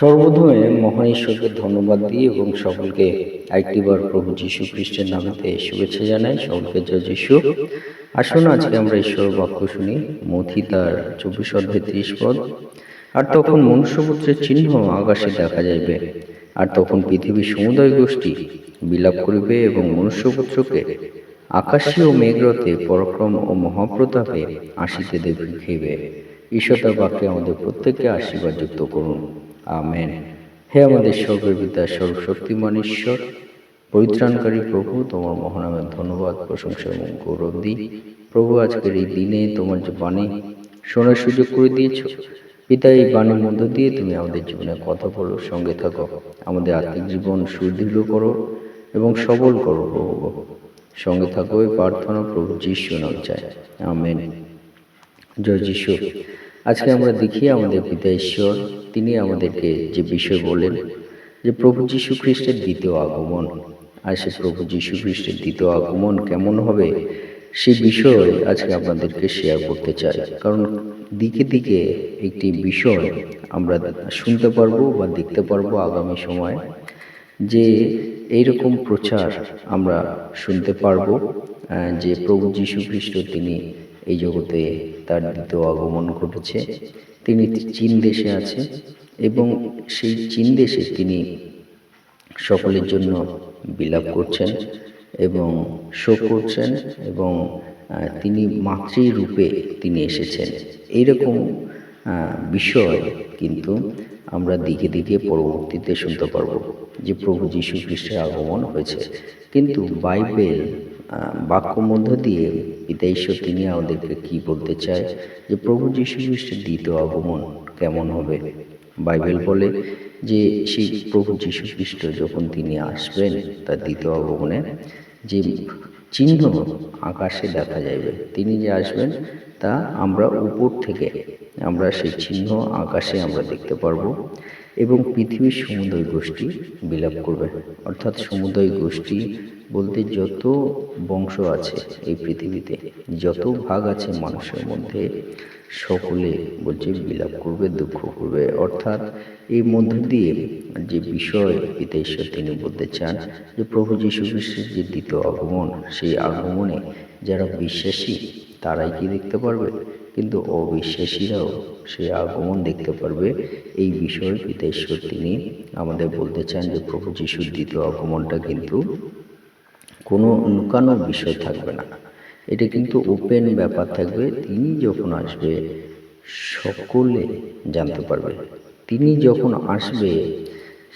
সর্বপ্রথমে মহান ঈশ্বরকে ধন্যবাদ দিই এবং সকলকে আরেকটিবার প্রভু যীশু খ্রিস্টের নামেতে শুভেচ্ছা জানাই। সকলকে জয় যীশু। আসুন আজকে আমরা ঈশ্বর বাক্য শুনি। মথি তার 24 অধ্যায় 30 পদ। আর তখন মনুষ্যপুত্রের চিহ্ন আকাশে দেখা যাইবে, আর তখন পৃথিবীর সমুদয় গোষ্ঠী বিলাপ করিবে এবং মনুষ্যপুত্রকে আকাশীয় মেঘরথে পরাক্রম ও মহাপ্রতাপে আসিতে দেখিবে। ঈশ্বর তার বাক্যে আমাদের প্রত্যেককে আশীর্বাদ যুক্ত করুন। আমেন। হে আমাদের স্বর্গের পিতা, সর্বশক্তিমান ঈশ্বর, পরিত্রাণকারী প্রভু, তোমার মহানামের ধন্যবাদ, প্রশংসা এবং গৌরব দিই। প্রভু, আজকের এই দিনে তোমার যে বাণী শোনার সুযোগ করে দিয়েছ, পিতা, এই বাণীর মধ্য দিয়ে তুমি আমাদের জীবনে কথা বলো, সঙ্গে থাকো, আমাদের আত্মিক জীবন সুদৃঢ় করো এবং সবল করো। প্রভু সঙ্গে থাকো, এই প্রার্থনা প্রভু যীশু নাম চাই। আমেন। জয় যীশু। আজকে আমরা দেখি আমাদের পিতা ঈশ্বর তিনি আমাদেরকে যে বিষয় বলেন যে প্রভু যীশু খ্রিস্টের দ্বিতীয় আগমন। আর সে প্রভু যীশু খ্রিস্টের দ্বিতীয় আগমন কেমন হবে সেই বিষয় আজকে আপনাদেরকে শেয়ার করতে চাই। কারণ দিকে দিকে একটি বিষয় আমরা শুনতে পারবো বা দেখতে পারবো আগামী সময়, যে এইরকম প্রচার আমরা শুনতে পারবো যে প্রভু যীশু খ্রিস্ট তিনি এই জগতে তার দ্বিতীয় আগমন ঘটেছে। তিনি চীন দেশে আছে এবং সেই চীন দেশে তিনি সকলের জন্য বিলাপ করছেন এবং শোক করছেন এবং তিনি মাতৃরূপে তিনি এসেছেন। এইরকম বিষয় কিন্তু আমরা দিকে দিকে পরবর্তীতে শুনতে পারবো যে প্রভু যীশু খ্রিস্টের আগমন হয়েছে। কিন্তু বাইবেল বাক্য মধ্য দিয়ে পিতা ঈশ্বর তিনি আমাদেরকে কি বলতে চায় যে প্রভু যীশু খ্রিস্টের দ্বিতীয় আগমন কেমন হবে। বাইবেল বলে যে সেই প্রভু যীশু খ্রিস্ট যখন তিনি আসবেন তার দ্বিতীয় আগমনে যে চিহ্ন আকাশে দেখা যাবে, তিনি যে আসবেন তা আমরা উপর থেকে আমরা সেই চিহ্ন আকাশে আমরা দেখতে পারবো এবং পৃথিবীর সমুদয় গোষ্ঠী বিলাপ করবে। অর্থাৎ সমুদয় গোষ্ঠী বলতে যত বংশ আছে এই পৃথিবীতে, যত ভাগ আছে মানুষের মধ্যে, সকলে বলছে বিলাপ করবে, দুঃখ করবে। অর্থাৎ এই মধ্য দিয়ে যে বিষয় পিতা ঈশ্বর তিনি বলতে চান যে প্রভু যীশু খ্রিস্টের যে দ্বিতীয় আগমন, সেই আগমনে যারা বিশ্বাসী তারাই কি দেখতে পারবে, কিন্তু অবিশ্বাসীরাও সেই আগমন দেখতে পারবে। এই বিষয়ে পিতা ঈশ্বর তিনি আমাদের বলতে চান যে প্রভু যীশুর দ্বিতীয় আগমনটা কিন্তু কোনো লুকানোর বিষয় থাকবে না, এটা কিন্তু ওপেন ব্যাপার থাকবে। তিনি যখন আসবে সকলে জানতে পারবে। তিনি যখন আসবে,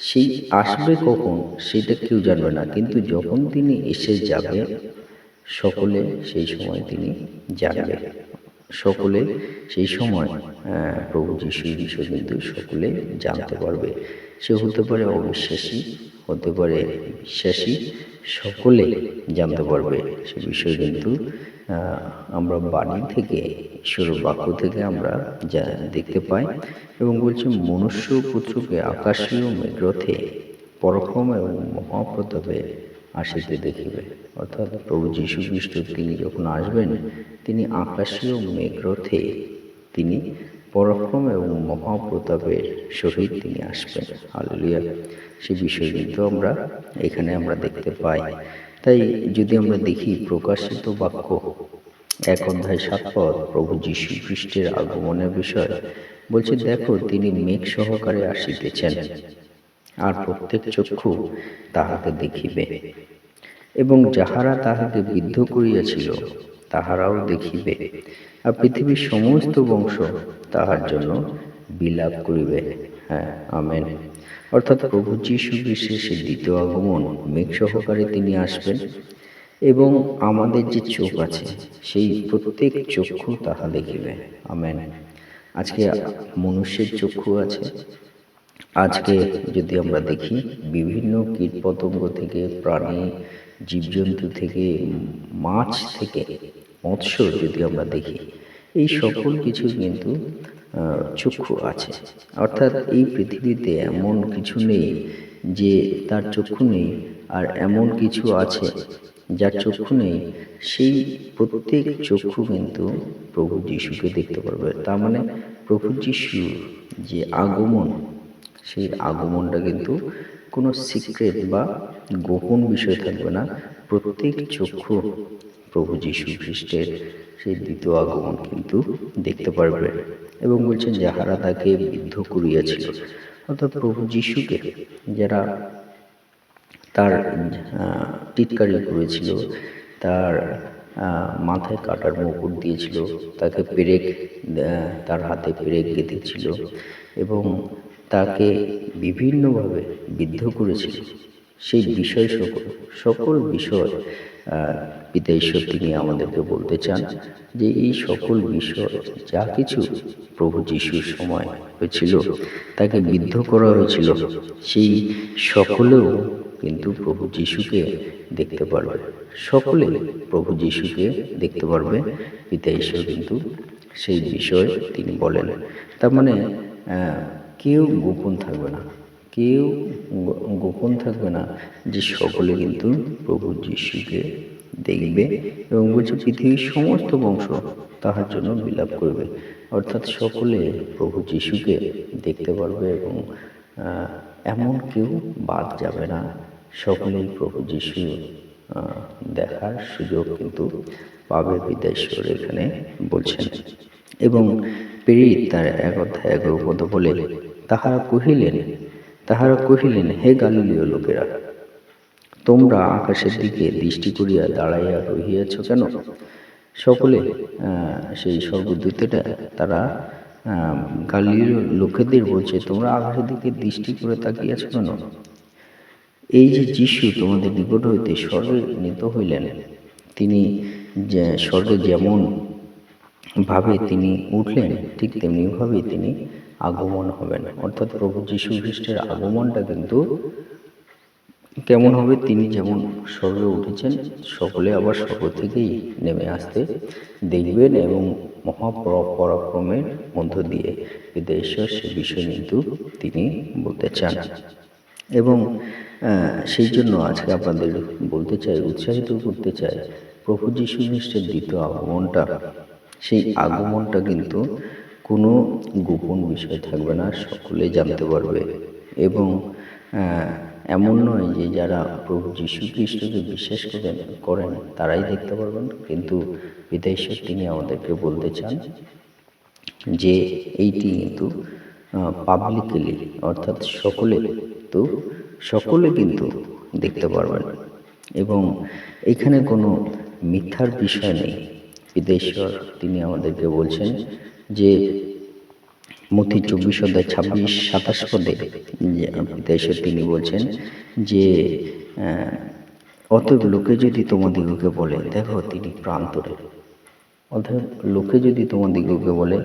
সেই আসবে কখন সেটা কেউ জানবে না, কিন্তু যখন তিনি এসে যাবে সকলে সেই সময় তিনি জানবে। সকলে সেই সময় প্রভু যীশুর বিষয় কিন্তু সকলে জানতে পারবে। সে হতে পারে অবিশ্বাসী, হতে পারে বিশ্বাসী, সকলে জানতে পারবে সে বিষয়। কিন্তু আমরা বাণী থেকে, ঈশ্বরের বাক্য থেকে আমরা যা দেখতে পাই এবং বলছে মনুষ্য পুত্রকে আকাশীয় মেঘরথে পরাক্রম এবং মহাপ্রতাপে আসিতে দেখিবে। অর্থাৎ প্রভু যীশু খ্রিস্ট তিনি যখন আসবেন তিনি আকাশীয় মেঘরথে তিনি পরাক্রম এবং মহাপ্রতাপের সহিত তিনি আসবেন। হালেলুয়া। সে বিষয় কিন্তু আমরা এখানে আমরা দেখতে পাই। তাই যদি আমরা দেখি প্রকাশিত বাক্য 1 অধ্যায় 7 পদ, প্রভু যীশু খ্রিস্টের আগমনের বিষয় বলছে, দেখো তিনি মেঘ সহকারে আসিতেছেন, আর প্রত্যেক চক্ষু তাহাকে দেখিবে এবং যাহারা তাহাকে বিদ্ধ করিয়াছিল তাহারাও দেখিবে, আর পৃথিবীর সমস্ত বংশ তাহার জন্য বিলাপ করিবে। হ্যাঁ, আমেন। অর্থাৎ প্রভু যীশু খ্রিস্টের সেই দ্বিতীয় আগমন মেঘ সহকারে তিনি আসবেন এবং আমাদের যে চোখ আছে সেই প্রত্যেক চক্ষু তাহা দেখিবে। আমেন। আজকে মনুষ্যের চক্ষু আছে। আজকে যদি আমরা দেখি বিভিন্ন কীট পতঙ্গ থেকে, প্রাণী জীবজন্তু থেকে, মাছ থেকে, মৎস্য যদি আমরা দেখি, এই সকল কিছু কিন্তু চক্ষু আছে। অর্থাৎ এই পৃথিবীতে এমন কিছু নেই যে তার চক্ষু নেই, আর এমন কিছু আছে যার চক্ষু নেই। সেই প্রত্যেক চক্ষু কিন্তু প্রভু যীশুকে দেখতে পারবে। তার মানে প্রভু যীশুর যে আগমন সেই আগমনটা কিন্তু কোনো সিক্রেট বা গোপন বিষয় থাকবে না। প্রত্যেক চক্ষু প্রভু যীশু খ্রিস্টের সেই দ্বিতীয় আগমন কিন্তু দেখতে পারবে। এবং বলছেন যাহারা তাকে বিদ্ধ করিয়াছিল, অর্থাৎ প্রভু যীশুকে যারা তার টিটকারি করেছিল, তার মাথায় কাটার মুকুট দিয়েছিল, তাকে পেরেক, তার হাতে পেরেক গেঁথেছিল এবং তাকে বিভিন্নভাবে বিদ্ধ করেছিল, সেই বিষয় সকল বিষয় পিতা ঈশ্বর তিনি আমাদেরকে বলতে চান যে এই সকল বিষয় যা কিছু প্রভু যীশুর সময় হয়েছিল, তাকে বিদ্ধ করা হয়েছিল, সেই সকলেও কিন্তু প্রভু যীশুকে দেখতে পারবে। সকলে প্রভু যীশুকে দেখতে পারবে। পিতা ঈশ্বর কিন্তু সেই বিষয় তিনি বলেন। তার মানে কেউ গোপন থাকবে না, কেউ গোপন থাকবে না, যে সকলে কিন্তু প্রভু যীশুকে দেখবে। এবং বলছে পৃথিবীর সমস্ত বংশ তাহার জন্য বিলাপ করবে, অর্থাৎ সকলে প্রভু যীশুকে দেখতে পারবে এবং এমন কেউ বাদ যাবে না, সকলেই প্রভু যীশু দেখার সুযোগ কিন্তু পাবে, পিতা ঈশ্বর এখানে বলছেন। এবং প্রেরিত তার 1:11 বলে, তাহারা কহিলেন, হে গালিলীয় লোকেরা, তোমরা আকাশের দিকে দৃষ্টি করিয়া দাঁড়াইয়া রহিয়াছ কেন? সকলে সেই স্বর্গদূতেরা তারা গালিলীয় লোকেদের বলছে, তোমরা আকাশের দিকে দৃষ্টি করে তাকিয়াছ কেন? এই যে যীশু তোমাদের নিকট হইতে স্বর্গে নীত হইলেন, তিনি স্বর্গে যেমন ভাবে তিনি উঠলেন, ঠিক তেমনি ভাবে তিনি আগমন হবেন। অর্থাৎ প্রভু যীশু খ্রিস্টের আগমনটা কিন্তু কেমন হবে? তিনি যেমন স্বর্গে উঠেছেন, সকলে আবার স্বর্গ থেকেই নেমে আসতে দেখবেন এবং মহাপরাক্রমের মধ্য দিয়ে পিতা ঈশ্বর সে বিষয় কিন্তু তিনি বলতে চান। এবং সেই জন্য আজকে আপনাদের বলতে চাই, উৎসাহিত করতে চাই, প্রভু যীশু খ্রিস্টের দ্বিতীয় আগমনটা, সেই আগমনটা কিন্তু কোনো গোপন বিষয় থাকবে না, সকলে জানতে পারবে। এবং এমন নয় যে যারা প্রভু যীশু খ্রিস্টকে বিশ্বাস করেন তারাই দেখতে পারবেন, কিন্তু পিতা ঈশ্বর তিনি আমাদেরকে বলতে চান যে এইটি কিন্তু পাবলিকলি, অর্থাৎ সকলে কিন্তু দেখতে পারবেন। এবং এখানে কোনো মিথ্যার বিষয় নেই। পিতা ঈশ্বর তিনি আমাদেরকে বলছেন যে মথি 24:26-27 পিতা ঈশ্বর তিনি বলছেন যে অতএব লোকে যদি তোমাদিগকে বলে, দেখো তিনি প্রান্তরে, অতএব লোকে যদি তোমাদিগকে বলে,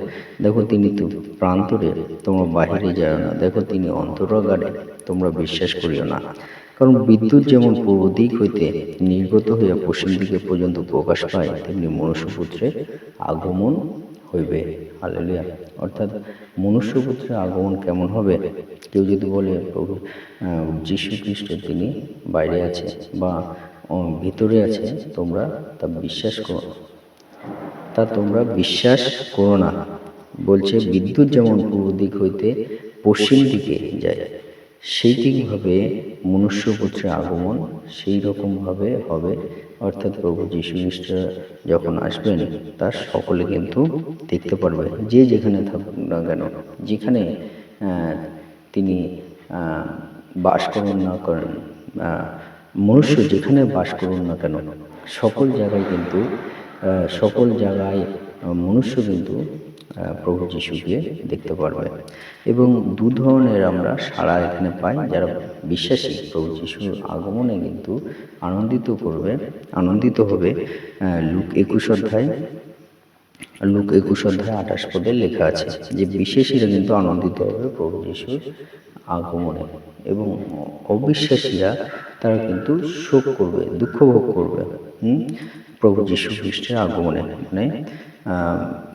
দেখো তিনি তো প্রান্তরে, তোমরা বাহিরে যাও না, দেখো তিনি অন্তরাগারে, তোমরা বিশ্বাস করিও না। কারণ বিদ্যুৎ যেমন পূর্ব দিক হইতে নির্গত হইয়া পশ্চিম দিকে পর্যন্ত প্রকাশ পায়, তেমনি মনুষ্যপুত্রের আগমন হইবে। হালেলুয়া। অর্থাৎ মনুষ্যপুত্রের আগমন কেমন হবে? কেউ যদি বলে প্রভু যীশু খ্রিস্ট তিনি বাইরে আছে বা ভিতরে আছে, তোমরা বিশ্বাস করো না। বলছে বিদ্যুৎ যেমন পূর্ব দিক হইতে পশ্চিম দিকে যায়, সেই ঠিকভাবে মনুষ্যপুত্রের আগমন সেই রকমভাবে হবে। অর্থাৎ প্রভু যীশু খ্রিস্ট যখন আসবেন, তার সকলে কিন্তু দেখতে পারবে, যে যেখানে থাকুক না কেন, যেখানে তিনি বাস করুন না করেন, মনুষ্য যেখানে বাস করুন না কেন, সকল জায়গায় মনুষ্য কিন্তু প্রভু যিশুকে দেখতে পারবে। এবং দু ধরনের আমরা সাড়া এখানে পাই। যারা বিশ্বাসী প্রভু যিশুর আগমনে কিন্তু আনন্দিত হবে। লুক 21:28 লেখা আছে যে বিশ্বাসীরা কিন্তু আনন্দিত হবে প্রভু যিশুর আগমনে, এবং অবিশ্বাসীরা তারা কিন্তু শোক করবে, দুঃখ ভোগ করবে প্রভু যীশু খ্রিস্টের আগমনে। মানে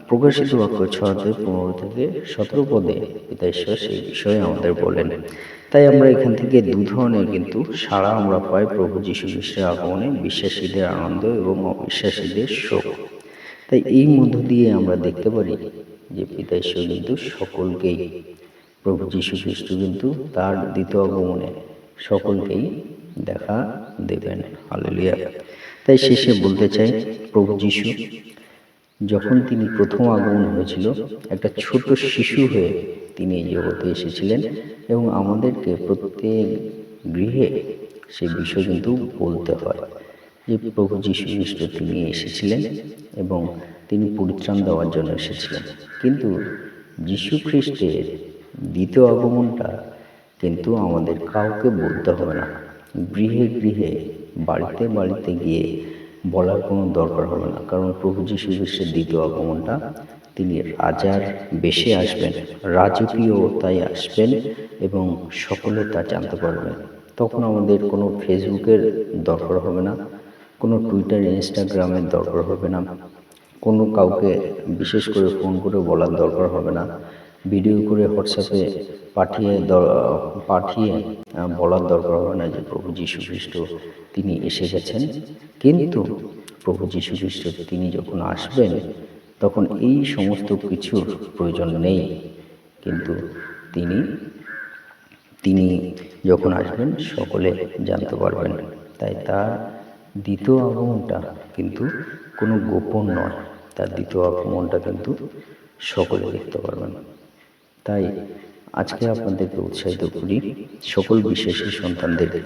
প্রকাশিত বাক্য 6:15-17 পিতা ঈশ্বর সেই বিষয়ে আমাদের বলেন। তাই আমরা এখান থেকে দু ধরনের কিন্তু সাড়া আমরা পাই প্রভু যীশু খ্রিস্টের আগমনে, বিশ্বাসীদের আনন্দ এবং অবিশ্বাসীদের শোক। তাই এই মধ্য দিয়ে আমরা দেখতে পারি যে পিতা ঈশ্বর কিন্তু সকলকেই প্রভু যীশু খ্রিস্ট কিন্তু তার দ্বিতীয় আগমনে সকলকেই দেখা দেবেন। হালেলুয়া। তাই শেষে বলতে চাই, প্রভু যীশু যখন তিনি প্রথম আগমন হয়েছিল, একটা ছোট শিশু হয়ে তিনি এই জগতে এসেছিলেন এবং আমাদেরকে প্রত্যেক গৃহে সেই বিষয় কিন্তু বলতে হয় যে প্রভু যীশু খ্রিস্ট তিনি এসেছিলেন এবং তিনি পরিত্রাণ দেওয়ার জন্য এসেছিলেন। কিন্তু যীশু খ্রিস্টের দ্বিতীয় আগমনটা কিন্তু আমাদের কাউকে বলতে হবে না, গৃহে গৃহে বাড়িতে বাড়িতে গিয়ে বলার কোনো দরকার হবে না। কারণ প্রভু যীশু খ্রিস্টের দ্বিতীয় আগমনটা তিনি রাজার বেশে আসবেন, রাজকীয়তায় আসবেন এবং সকলে তা জানতে পারবেন। তখন আমাদের কোনো ফেসবুকের দরকার হবে না, কোনো টুইটার ইনস্টাগ্রামের দরকার হবে না, কোনো কাউকে বিশেষ করে ফোন করে বলার দরকার হবে না, ভিডিও করে হোয়াটসঅ্যাপে পাঠিয়ে বলার দরকার হবে না যে প্রভু যীশু খ্রিস্ট তিনি এসে গেছেন। কিন্তু প্রভু যীশু খ্রিস্ট তিনি যখন আসবেন তখন এই সমস্ত কিছুর প্রয়োজন নেই। কিন্তু তিনি যখন আসবেন সকলে জানতে পারবেন। তাই তার দ্বিতীয় আগমনটা কিন্তু কোনো গোপন নয়, তার দ্বিতীয় আগমনটা কিন্তু সকলে দেখতে পারবেন। তাই আজকে আপনাদেরকে উৎসাহিত করি, সকল বিশ্বাসী সন্তানদেরকে,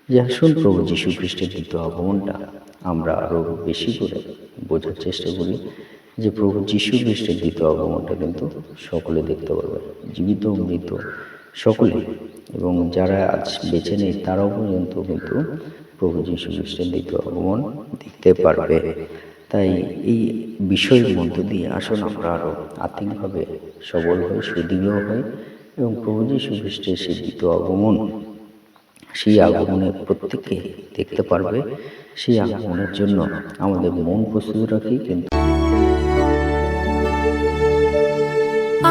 যে আসুন প্রভু যীশু খ্রিস্টের দ্বিতীয় আগমনটা আমরা আরও বেশি করে বোঝার চেষ্টা করি যে প্রভু যীশু খ্রিস্টের দ্বিতীয় আগমনটা কিন্তু সকলে দেখতে পারবে, জীবিত মৃত সকলে, এবং যারা আজ বেঁচে নেই তারাও পর্যন্ত কিন্তু প্রভু যীশু খ্রিস্টের দ্বিতীয় আগমন দেখতে পারবে। তাই এই বিষয়ের মধ্য দিয়ে আসুন আমরা আরও আর্থিকভাবে সবল হই, সুদৃঢ় হই এবং প্রভু যীশু খ্রিস্টের সেই দ্বিতীয় আগমন, সেই আগমনে প্রত্যেককে দেখতে পারবে। সেই আগমনের জন্য আমাদের মন প্রস্তুত রাখি। কিন্তু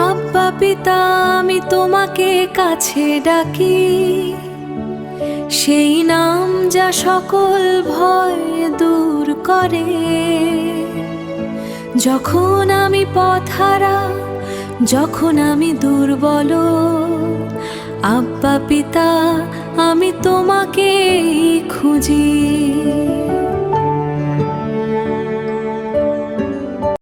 আব্বা পিতা, আমি তোমাকে কাছে ডাকি, সেই নাম যা সকল ভয় দূর করে। যখন আমি পথহারা, যখন আমি দুর্বল, আব্বা পিতা আমি তোমাকে খুঁজি।